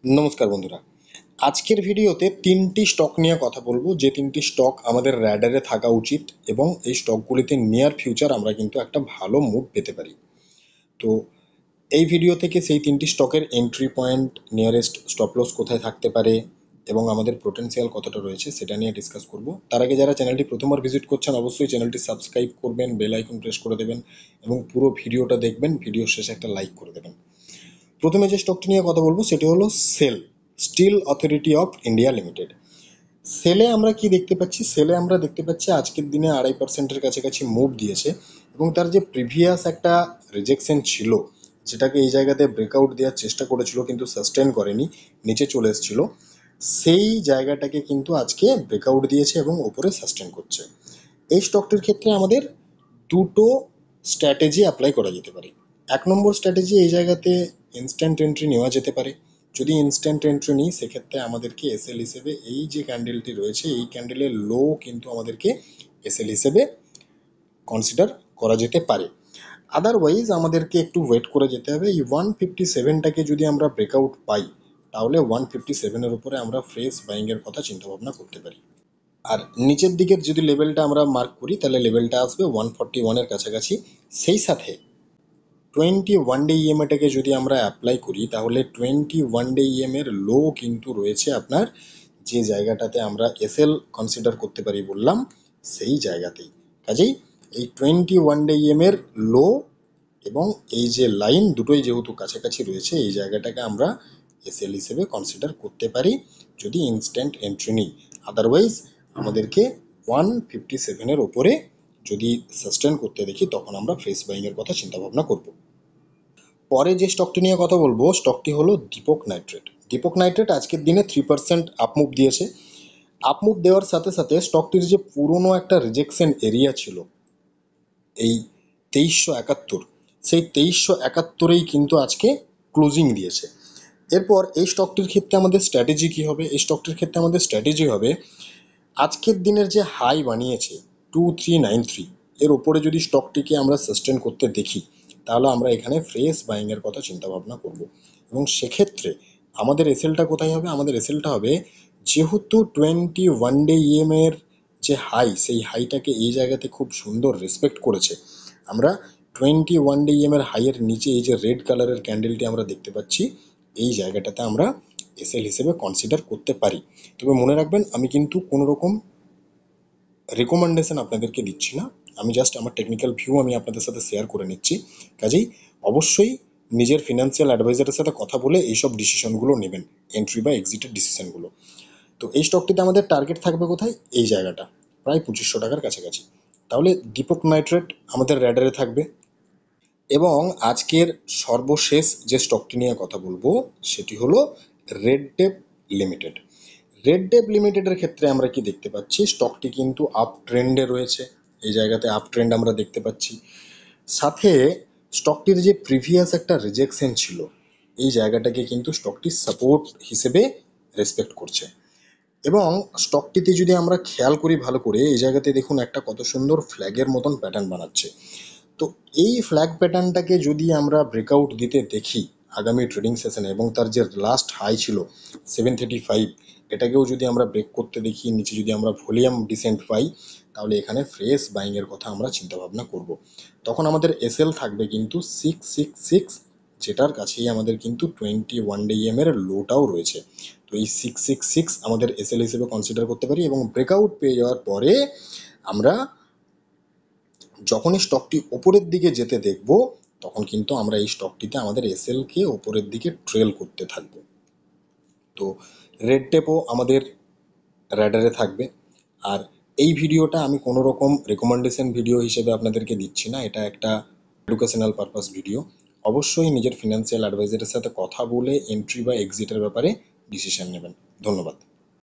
নমস্কার বন্ধুরা, আজকের ভিডিওতে তিনটি স্টক নিয়ে কথা বলবো, যে তিনটি স্টক আমাদের র্যাডারে থাকা উচিত এবং এই স্টকগুলিতে নিয়ার ফিউচার আমরা কিন্তু একটা ভালো মুভ পেতে পারি। তো এই ভিডিও থেকে সেই তিনটি স্টকের entry point, nearest stop loss কোথায় থাকতে পারে এবং আমাদের পোটেনশিয়াল কতটা রয়েছে সেটা নিয়ে ডিসকাস করব। তার আগে যারা চ্যানেলটি প্রথমবার ভিজিট করছেন অবশ্যই চ্যানেলটি সাবস্ক্রাইব করবেন, বেল আইকন প্রেস করে দেবেন এবং পুরো ভিডিওটা দেখবেন, ভিডিওর শেষে একটা লাইক করে দেবেন। প্রথমে যে স্টকটি নিয়ে কথা বলবো সেটি হলো SAIL, Steel Authority of India Limited. সেলে আমরা কি দেখতে পাচ্ছি? সেলে আমরা দেখতে পাচ্ছি আজকের দিনে 2.5%-এর কাছাকাছি মুভ দিয়েছে এবং তার যে প্রিভিয়াস একটা রিজেকশন ছিল, যেটাকে এই জায়গাতে ব্রেকআউট দেওয়ার চেষ্টা করেছিল কিন্তু সাস্টেন করেনি, নিচে চলে এসেছিল, সেই জায়গাটাকে কিন্তু আজকে ব্রেকআউট দিয়েছে এবং ওপরে সাস্টেন করছে। এই স্টকটির ক্ষেত্রে আমাদের দুটো স্ট্র্যাটেজি অ্যাপ্লাই করা যেতে পারে। এক নম্বর স্ট্র্যাটেজি, এই জায়গাতে ইনস্ট্যান্ট এন্ট্রি নেওয়া যেতে পারে। যদি ইনস্ট্যান্ট এন্ট্রি নিই সেক্ষেত্রে আমাদেরকে এসএল হিসেবে এই যে ক্যান্ডেলটি রয়েছে, এই ক্যান্ডেলের লো কিন্তু আমাদেরকে এসএল হিসেবে কনসিডার করা যেতে পারে। আদারওয়াইজ আমাদেরকে একটু ওয়েট করে যেতে হবে। এই 157টাকে যদি আমরা ব্রেকআউট পাই তাহলে 157-এর উপরে আমরা ফ্রেশ বাইংয়ের কথা চিন্তাভাবনা করতে পারি। আর নিচের দিকের যদি লেভেলটা আমরা মার্ক করি তাহলে লেভেলটা আসবে 141-এর কাছাকাছি। সেই সাথে 21 ডে ইএমএটাকে যদি আমরা অ্যাপ্লাই করি তাহলে 21 ডে ইএমের লো কিন্তু রয়েছে আপনার যে জায়গাটাতে আমরা এসএল কনসিডার করতে পারি বললাম, সেই জায়গাতেই। কাজেই এই 21 ডে ইএমের লো এবং এই যে লাইন দুটোই যেহেতু কাছাকাছি রয়েছে, এই জায়গাটাকে আমরা এসএল হিসেবে কনসিডার করতে পারি যদি ইনস্ট্যান্ট এন্ট্রি নিই। আদারওয়াইজ আমাদেরকে 157-এর ওপরে যদি সাস্টেন করতে দেখি তখন আমরা ফ্রেশ বাইংয়ের কথা চিন্তাভাবনা করব। পরে যে স্টকটি নিয়ে কথা বলবো স্টকটি হলো দীপক নাইট্রেট। দীপক নাইট্রেট আজকের দিনে 3% আপমুভ দিয়েছে। আপমুভ দেওয়ার সাথে সাথে স্টকটির যে পুরনো একটা রিজেকশন এরিয়া ছিল এই 2371, সেই 2371-এই কিন্তু আজকে ক্লোজিং দিয়েছে। এরপর এই স্টকটির ক্ষেত্রে আমাদের স্ট্র্যাটেজি কী হবে? এই স্টকটির ক্ষেত্রে আমাদের স্ট্র্যাটেজি হবে, আজকের দিনের যে হাই বানিয়েছে 2393, এর ওপরে যদি স্টকটিকে আমরা সাস্টেন করতে দেখি তাহলে আমরা এখানে ফ্রেশ বাইংয়ের কথা চিন্তাভাবনা করব। এবং সেক্ষেত্রে আমাদের এসএলটা কোথায় হবে? আমাদের এসএলটা হবে, যেহেতু 21 ডে ইএমের যে হাই, সেই হাইটাকে এই জায়গাতে খুব সুন্দর রেসপেক্ট করেছে, আমরা 21 ডে ইএমের হাইয়ের নিচে এই যে রেড কালারের ক্যান্ডেলটি আমরা দেখতে পাচ্ছি, এই জায়গাটাতে আমরা এসএল হিসেবে কনসিডার করতে পারি। তবে মনে রাখবেন, আমি কিন্তু কোনো রকম রেকমেন্ডেশন আপনাদেরকে দিচ্ছি না, আমি জাস্ট আমার টেকনিক্যাল ভিউ আমি আপনাদের সাথে শেয়ার করে নিচ্ছি। কাজেই অবশ্যই নিজের ফিনান্সিয়াল অ্যাডভাইজারের সাথে কথা বলে এইসব ডিসিশনগুলো নেবেন, এন্ট্রি বা এক্সিটের ডিসিশনগুলো। তো এই স্টকটিতে আমাদের টার্গেট থাকবে কোথায়? এই জায়গাটা, প্রায় 2500 টাকার কাছাকাছি। তাহলে দীপক নাইট্রেট আমাদের র্যাডারে থাকবে। এবং আজকের সর্বশেষ যে স্টকটি নিয়ে কথা বলবো সেটি হলো Red Tape Limited. Red Tape লিমিটেডের ক্ষেত্রে আমরা কি দেখতে পাচ্ছি? স্টকটি কিন্তু আপ ট্রেন্ডে রয়েছে, এই জায়গাতে আপ ট্রেন্ড আমরা দেখতে পাচ্ছি। সাথে স্টকটির যে প্রিভিয়াস একটা রিজেকশন ছিল, এই জায়গাটাকে কিন্তু স্টকটি সাপোর্ট হিসেবে রেসপেক্ট করছে। এবং স্টকটিতে যদি আমরা খেয়াল করি ভালো করে, এই জায়গাতে দেখুন একটা কত সুন্দর ফ্ল্যাগের মতন প্যাটার্ন বানাচ্ছে। তো এই ফ্ল্যাগ প্যাটার্নটাকে যদি আমরা ব্রেকআউট দিতে দেখি আগামী ট্রেডিং সেশনে, এবং তার যে লাস্ট হাই ছিল 735, এটাকেও যদি আমরা ব্রেক করতে দেখি, নিচে যদি আমরা ভলিউম ডিসেন্ট পাই, তাহলে এখানে ফ্রেশ বাইংয়ের কথা আমরা চিন্তাভাবনা করব। তখন আমাদের এসএল থাকবে কিন্তু 666, যেটার কাছেই আমাদের কিন্তু 21 ডে ইএমের লোটাও রয়েছে। তো এই 666 আমাদের এসএল হিসেবে কনসিডার করতে পারি এবং ব্রেকআউট পেয়ে যাওয়ার পরে আমরা যখনই স্টকটি ওপরের দিকে যেতে দেখব তখন কিন্তু আমরা এই স্টকটিতে আমাদের এসএলকে ওপরের দিকে ট্রেল করতে থাকবো। তো রেড টেপও আমাদের র্যাডারে থাকবে। আর এই ভিডিওটা আমি কোনো রকম রেকমেন্ডেশন ভিডিও হিসেবে আপনাদেরকে দিচ্ছি না, এটা একটা এডুকেশনাল পারপাস ভিডিও। অবশ্যই নিজের ফিনান্সিয়াল অ্যাডভাইজারের সাথে কথা বলে এন্ট্রি বা এক্সিটের ব্যাপারে ডিসিশন নেবেন। ধন্যবাদ।